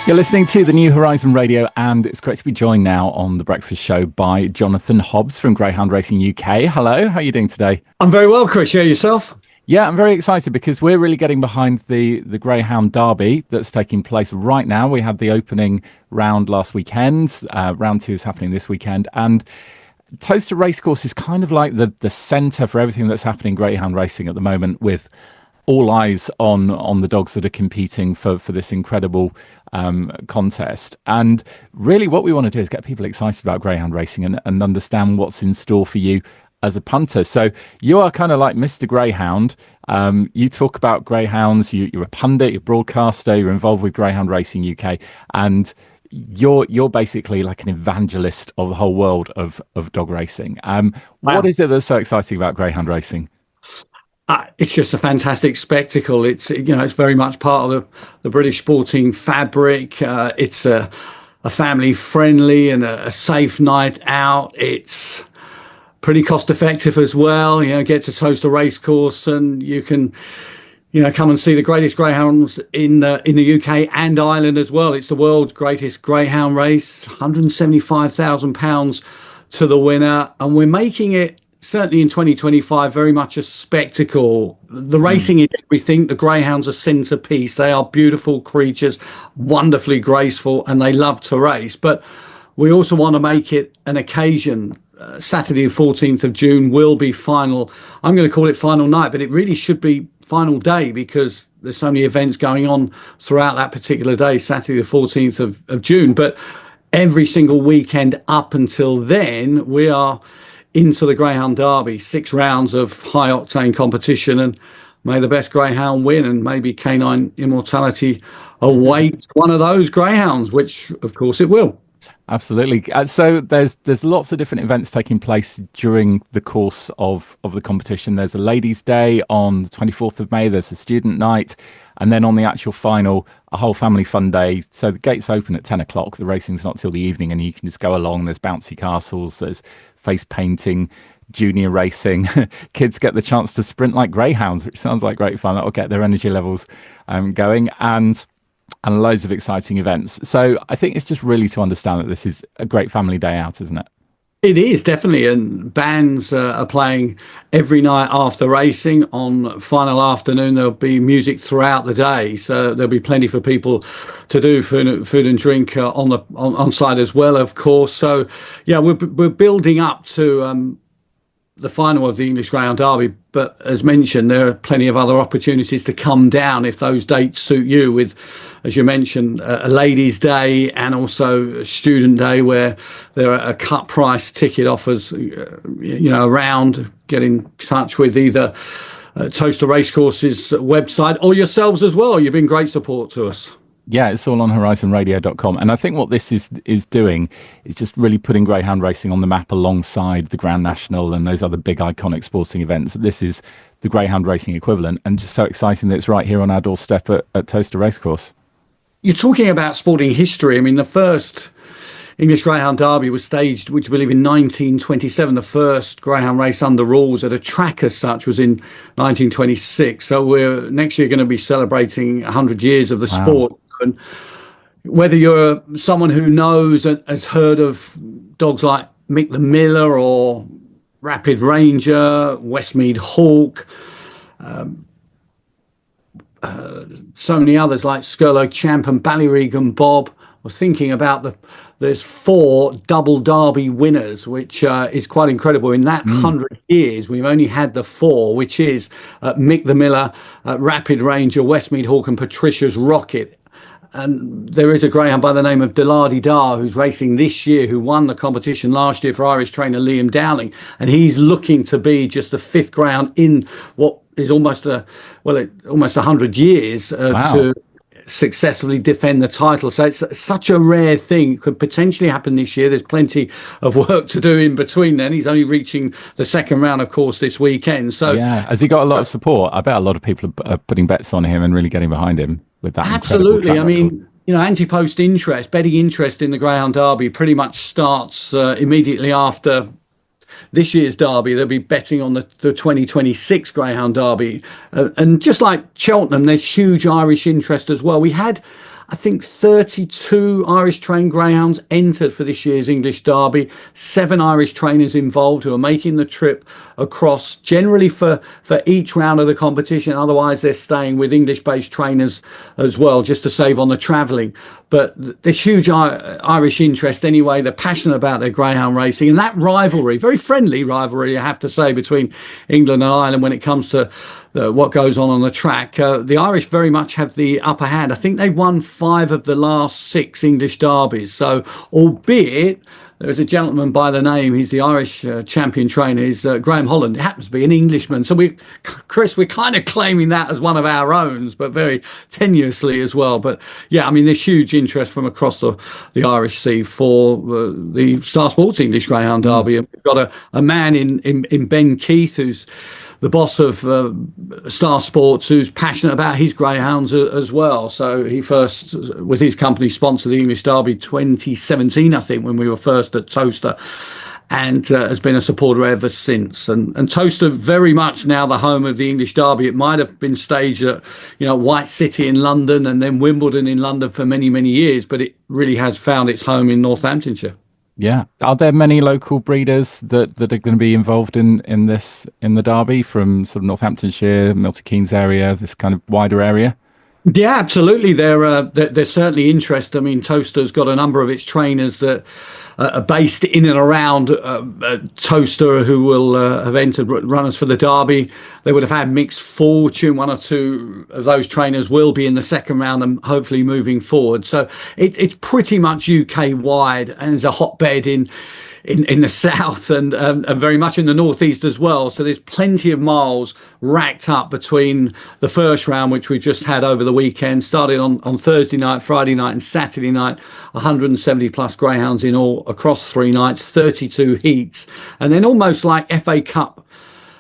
You're listening to the New Horizon Radio, and it's great to be joined now on The Breakfast Show by Jonathan Hobbs from Greyhound Racing UK. Hello, how are you doing today? I'm very well, Chris. Yeah, yourself? Yeah, I'm very excited because we're really getting behind the Greyhound Derby that's taking place right now. We had the opening round last weekend. Round 2 is happening this weekend. And Towcester Racecourse is kind of like the centre for everything that's happening in Greyhound racing at the moment, with all eyes on the dogs that are competing for this incredible contest. And really what we want to do is get people excited about Greyhound racing and understand what's in store for you as a punter. So you are kind of like Mr. Greyhound. You talk about greyhounds, you're a pundit, you're a broadcaster, you're involved with Greyhound Racing UK, and you're basically like an evangelist of the whole world of dog racing. What is it that's so exciting about Greyhound racing? It's just a fantastic spectacle. It's it's very much part of the British sporting fabric. It's a family friendly and a safe night out. It's pretty cost effective as well. Get to Towcester Racecourse and you can come and see the greatest greyhounds in the UK and Ireland as well. It's the world's greatest greyhound race, £175,000 to the winner, and we're making it, certainly in 2025, very much a spectacle. The racing is everything. The greyhounds are centerpiece. They are beautiful creatures, wonderfully graceful, and they love to race. But we also want to make it an occasion. Saturday the 14th of June will be final. I'm going to call it final night, but it really should be final day because there's so many events going on throughout that particular day, Saturday the 14th of June. But every single weekend up until then, we are into the Greyhound Derby, 6 rounds of high octane competition, and may the best greyhound win, and maybe canine immortality awaits one of those greyhounds, which of course it will. Absolutely. So there's lots of different events taking place during the course of the competition. There's a ladies' day on the 24th of May. There's a student night. And then on the actual final, a whole family fun day. So the gates open at 10 o'clock. The racing's not till the evening and you can just go along. There's bouncy castles. There's face painting, junior racing. Kids get the chance to sprint like greyhounds, which sounds like great fun. That'll get their energy levels going. And loads of exciting events. So I think it's just really to understand that this is a great family day out, isn't it? It is, definitely. And bands are playing every night after racing. On final afternoon, there'll be music throughout the day. So there'll be plenty for people to do, food and drink on site as well, of course. So, yeah, we're building up to the final of the English Greyhound Derby, but as mentioned, there are plenty of other opportunities to come down if those dates suit you, with, as you mentioned, a ladies' day and also a student day where there are cut price ticket offers, around. Get in touch with either Towcester Racecourse's website or yourselves as well. You've been great support to us. Yeah, it's all on horizonradio.com. And I think what this is doing is just really putting greyhound racing on the map alongside the Grand National and those other big iconic sporting events. This is the greyhound racing equivalent, and just so exciting that it's right here on our doorstep at Towcester Racecourse. You're talking about sporting history. I mean, the first English Greyhound Derby was staged, would you believe, in 1927. The first greyhound race under rules at a track as such was in 1926. So we're next year going to be celebrating 100 years of the sport. And whether you're someone who knows and has heard of dogs like Mick the Miller or Rapid Ranger, Westmead Hawk, so many others like Skirlow Champ and Ballyregan Bob, I was thinking about there's 4 double Derby winners, which is quite incredible. In that 100 years, we've only had the 4, which is Mick the Miller, Rapid Ranger, Westmead Hawk and Patricia's Rocket. And there is a greyhound by the name of Delardy Dar who's racing this year, who won the competition last year for Irish trainer Liam Dowling, and he's looking to be just the 5th greyhound in what is almost 100 years to successfully defend the title. So it's such a rare thing. It could potentially happen this year. There's plenty of work to do in between then. He's only reaching the 2nd round, of course, this weekend. So yeah, has he got a lot of support? I bet a lot of people are putting bets on him and really getting behind him with that. Absolutely. I mean, anti-post interest, betting interest in the Greyhound Derby pretty much starts immediately after this year's Derby. They'll be betting on the 2026 Greyhound Derby. And just like Cheltenham, there's huge Irish interest as well. We had I think 32 Irish trained greyhounds entered for this year's English Derby. 7 Irish trainers involved who are making the trip across, generally for each round of the competition. Otherwise, they're staying with English-based trainers as well, just to save on the travelling. But there's huge Irish interest anyway. They're passionate about their greyhound racing, and that rivalry, very friendly rivalry, I have to say, between England and Ireland when it comes to what goes on the track. The Irish very much have the upper hand. I think they won 5 of the last 6 English derbies. So, albeit there's a gentleman by the name, he's the Irish champion trainer, is Graham Holland. It happens to be an Englishman. So Chris, we're kind of claiming that as one of our own, but very tenuously as well. But yeah, I mean, there's huge interest from across the Irish Sea for the Star Sports English Greyhound Derby. And we've got a man in Ben Keith, who's the boss of Star Sports, who's passionate about his greyhounds as well. So he first, with his company, sponsored the English Derby 2017, I think, when we were first at Towcester, and has been a supporter ever since. And Towcester very much now the home of the English Derby. It might have been staged at, White City in London and then Wimbledon in London for many, many years, but it really has found its home in Northamptonshire. Yeah. Are there many local breeders that are going to be involved in the Derby from sort of Northamptonshire, Milton Keynes area, this kind of wider area? Yeah, absolutely. There's certainly interest. I mean, Towcester's got a number of its trainers that are based in and around Towcester who will have entered runners for the Derby. They would have had mixed fortune. 1 or 2 of those trainers will be in the second round and hopefully moving forward. So it's pretty much UK wide, and there's a hotbed in the south and very much in the northeast as well. So there's plenty of miles racked up between the first round, which we just had over the weekend, started on Thursday night, Friday night and Saturday night. 170 plus greyhounds in all across 3 nights, 32 heats. And then almost like FA Cup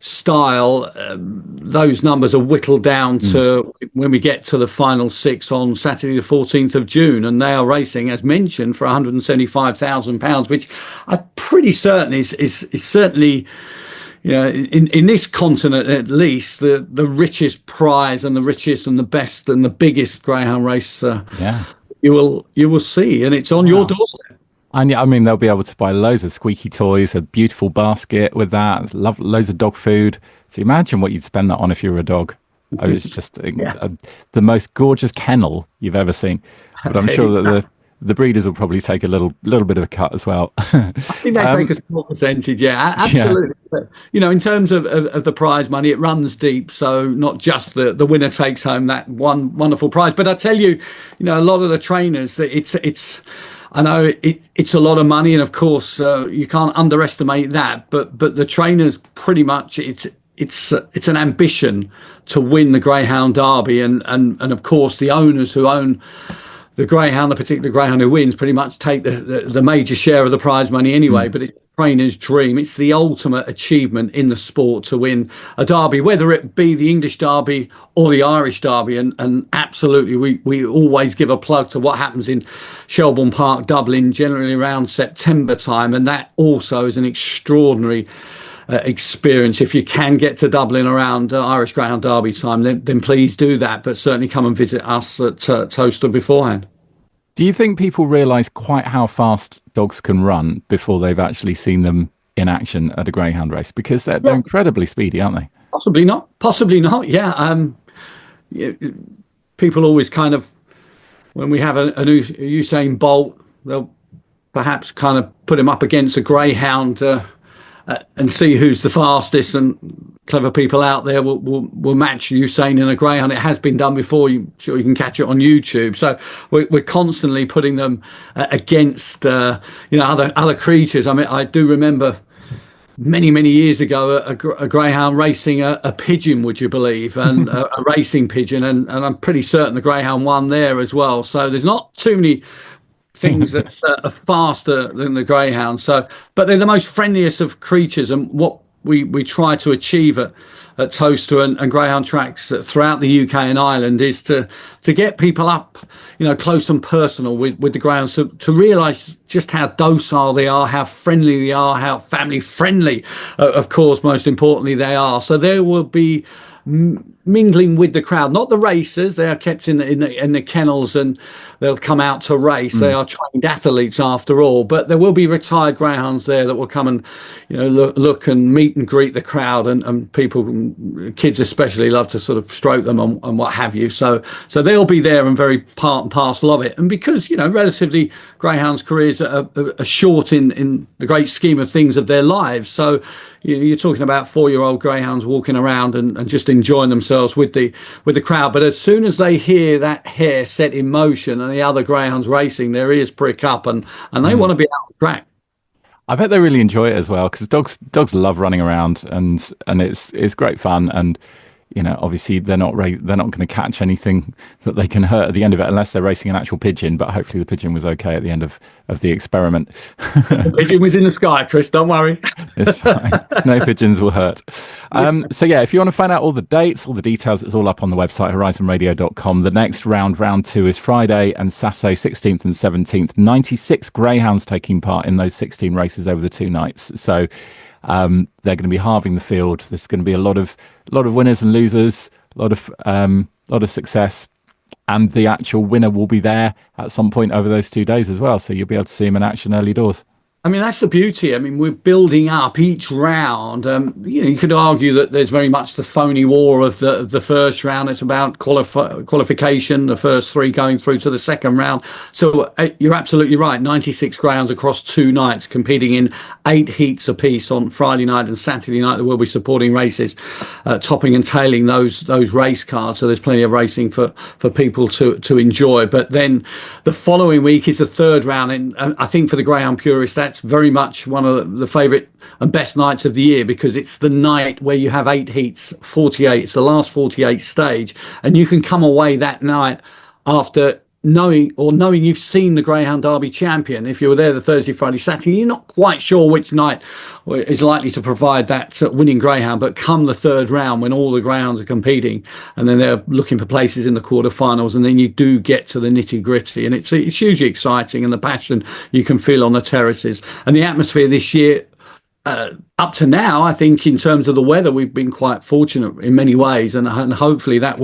style, those numbers are whittled down to when we get to the final 6 on Saturday the 14th of June, and they are racing, as mentioned, for £175,000, which I'm pretty certain is certainly, in this continent at least, the richest prize and the richest and the best and the biggest greyhound race you will see, and it's on your doorstep. And yeah, I mean, they'll be able to buy loads of squeaky toys, a beautiful basket with that, loads of dog food. So imagine what you'd spend that on if you were a dog. It's just the most gorgeous kennel you've ever seen. But I'm sure that the breeders will probably take a little bit of a cut as well. I think they take a small percentage, absolutely. Yeah. But, in terms of the prize money, it runs deep. So not just the winner takes home that one wonderful prize. But I tell you, a lot of the trainers, I know it's a lot of money, and of course you can't underestimate that. But the trainers, pretty much, it's an ambition to win the Greyhound Derby, and of course the owners who own the greyhound, the particular greyhound who wins, pretty much take the major share of the prize money anyway. But it's the trainer's dream. It's the ultimate achievement in the sport to win a derby, whether it be the English Derby or the Irish Derby. And absolutely, we always give a plug to what happens in Shelbourne Park, Dublin, generally around September time. And that also is an extraordinary experience. If you can get to Dublin around Irish Greyhound Derby time, then please do that. But certainly come and visit us at Towcester beforehand. Do you think people realise quite how fast dogs can run before they've actually seen them in action at a greyhound race? Because they're incredibly speedy, aren't they? Possibly not. Yeah. People always kind of, when we have a Usain Bolt, they'll perhaps kind of put him up against a greyhound and see who's the fastest, and clever people out there will match Usain in a greyhound. It has been done before. You can catch it on YouTube. So we're constantly putting them against other creatures. I mean, I do remember many years ago a greyhound racing a pigeon, would you believe, and a racing pigeon, and I'm pretty certain the greyhound won there as well. So there's not too many things that are faster than the greyhound. But they're the most friendliest of creatures, and what we try to achieve at Towcester and greyhound tracks throughout the UK and Ireland is to get people up, close and personal with the greyhounds, to realise just how docile they are, how friendly they are, how family friendly, of course, most importantly, they are. So there will be mingling with the crowd, not the racers. They are kept in the kennels, and they'll come out to race. They are trained athletes after all, but there will be retired greyhounds there that will come and, look and meet and greet the crowd, and people, kids especially, love to sort of stroke them and what have you. So they'll be there and very part and parcel of it. And because relatively greyhounds' careers are short in the great scheme of things of their lives, so you're talking about 4-year-old greyhounds walking around and just enjoying themselves with the crowd. But as soon as they hear that hare set in motion and the other greyhounds racing, their ears prick up and they want to be out on the track. I bet they really enjoy it as well, because dogs love running around, and it's great fun. And obviously they're not going to catch anything that they can hurt at the end of it, unless they're racing an actual pigeon. But hopefully the pigeon was okay at the end of the experiment. The pigeon was in the sky, Chris. Don't worry. It's fine. No pigeons will hurt. So yeah, if you want to find out all the dates, all the details, it's all up on the website, horizonradio.com. The next round 2, is Friday and Saturday, 16th and 17th. 96 greyhounds taking part in those 16 races over the 2 nights. So they're going to be halving the field. There's going to be a lot of winners and losers, a lot of success, and the actual winner will be there at some point over those 2 days as well. So you'll be able to see him in action early doors. I mean, that's the beauty. I mean, we're building up each round. You could argue that there's very much the phony war of the first round. It's about qualification, the first 3 going through to the second round. So you're absolutely right. 96 greyhounds across 2 nights, competing in 8 heats apiece on Friday night and Saturday night. There will be supporting races, topping and tailing those race cards. So there's plenty of racing for people to enjoy. But then the following week is the 3rd round, and I think for the greyhound purists, that's very much one of the favourite and best nights of the year, because it's the night where you have 8 heats, 48. It's the last 48 stage, and you can come away that night after knowing you've seen the Greyhound Derby champion. If you were there the Thursday, Friday, Saturday, you're not quite sure which night is likely to provide that winning greyhound. But come the 3rd round, when all the greyhounds are competing, and then they're looking for places in the quarterfinals, and then you do get to the nitty gritty, and it's hugely exciting, and the passion you can feel on the terraces and the atmosphere this year. Up to now, I think in terms of the weather, we've been quite fortunate in many ways, and hopefully that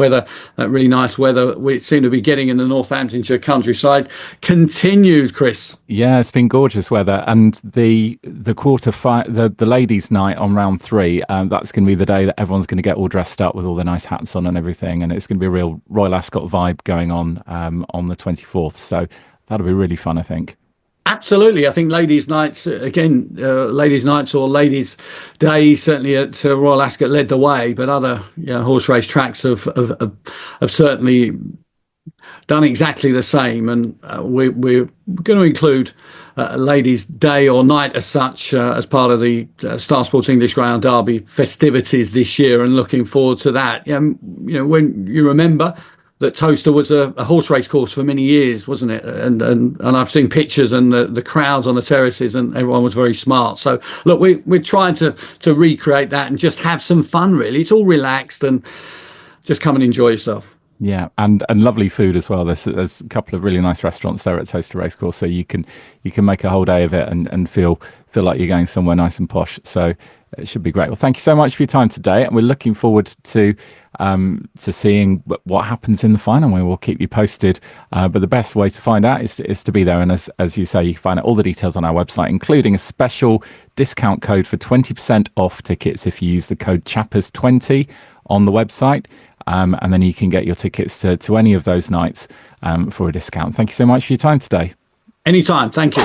really nice weather we seem to be getting in the Northamptonshire countryside continues, Chris. Yeah, it's been gorgeous weather, and the ladies' night on round 3, that's going to be the day that everyone's going to get all dressed up with all the nice hats on and everything, and it's going to be a real Royal Ascot vibe going on the 24th. So that'll be really fun, I think. Absolutely. I think ladies' nights, again, ladies' nights or ladies' days, certainly at Royal Ascot led the way, but other horse race tracks have certainly done exactly the same. And we're going to include ladies' day or night as such as part of the Star Sports English Greyhound Derby festivities this year, and looking forward to that. When you remember that Towcester was a horse race course for many years, wasn't it? And I've seen pictures and the crowds on the terraces, and everyone was very smart. So look, we're trying to recreate that and just have some fun. Really, it's all relaxed, and just come and enjoy yourself. Yeah, and lovely food as well. There's a couple of really nice restaurants there at Towcester Racecourse, so you can make a whole day of it and feel like you're going somewhere nice and posh. So it should be great. Well, thank you so much for your time today, and we're looking forward to seeing what happens in the final. We will keep you posted, but the best way to find out is to be there. And as you say, you can find out all the details on our website, including a special discount code for 20% off tickets if you use the code CHAPPERS20 on the website, and then you can get your tickets to any of those nights for a discount. Thank you so much for your time today. Anytime. Thank you.